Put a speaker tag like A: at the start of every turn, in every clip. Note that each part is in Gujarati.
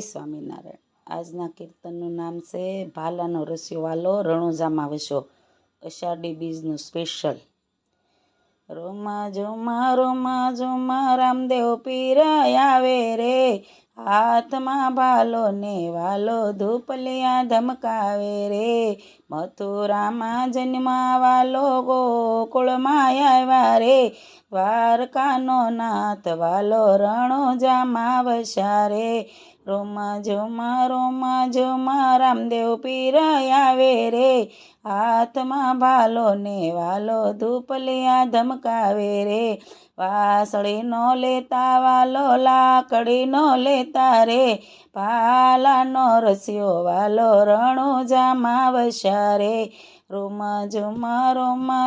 A: સ્વામિનારાયણ। આજના કીર્તનનું નામ છે ભાલાનો રસિયો વાલો રણુજામાં વસ્યો, અષાઢી બીજનું સ્પેશિયલ। રોમા જોમા રામદેવ પીર આવે રે, હાથમાં ભાલો ને વાલો ધૂપલિયા ધમકાવે રે। મથુરામાં જન્મા વાલો ગોકુળમાં આવ્યા રે, દ્વારકાનો નાથ વાલો રણુજામાં વસ્યા રે। રોમા જોમા રામદેવ પીર આવે રે, હાથમાં ભાલો ને વાલો ધૂપલિયા ધમકાવે રે। વાસળીનો લેતા વાલો લાકડીનો લેતા રે, ભાલાનો રસિયો વાલો રણુજામાં વસ્યા રે। રોમા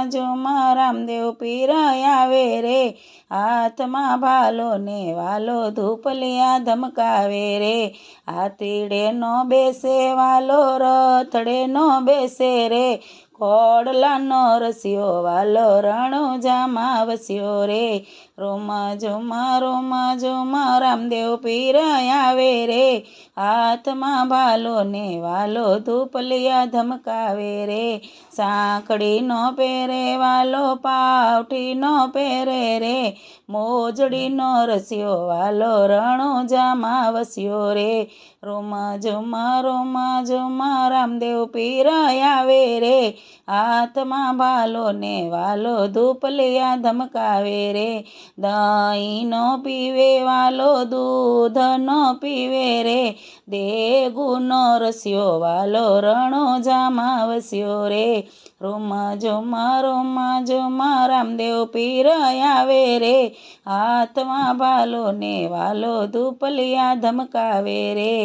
A: જોમા રામદેવ પીર આવે રે, હાથમાં ભાલો ને વાલો ધૂપલિયા ધમકાવે રે। હાથીડે નો બેસે વાલો રથડે નો બેસે રે, ઘોડલાનો રસિયો વાલો રણુજામાં વસ્યો રે। રોમા જોમા રામદેવ પીર આવે રે, હાથમાં ભાલો ને વાલો ધૂપલિયા ધમકાવે રે। સાંકળી નો પહેરે વાલો પાવઠી નો પહેરે રે, મોજડીનો રસિયો વાલો રણુજામાં વસ્યો રે। રોમા જોમા રામદેવ પીર આવે રે, હાથમાં ભાલો ને વાલો ધૂપલિયા ધમકાવે રે। દહીં નો પીવે વાલો દૂધ નો પીવે રે, દેગુનો રસિયો વાલો રણુજામાં વસ્યો રે। રોમા જોમા રામદેવ પીર આવે રે, હાથમાં ભાલો ને વાલો ધૂપલિયા ધમકાવે રે।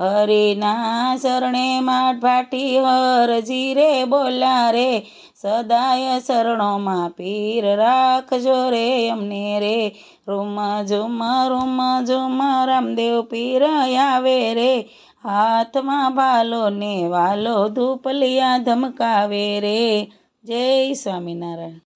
A: હરિના શરણે માટ ભાટી હરજી રે બોલ્યા રે, સદાય શરણોમાં પીર રાખજો રે અમને રે। રોમા જોમા રામદેવ પીર આવે રે, હાથમાં ભાલો ને વાલો ધૂપલિયા ધમકાવે રે। જય સ્વામિનારાયણ।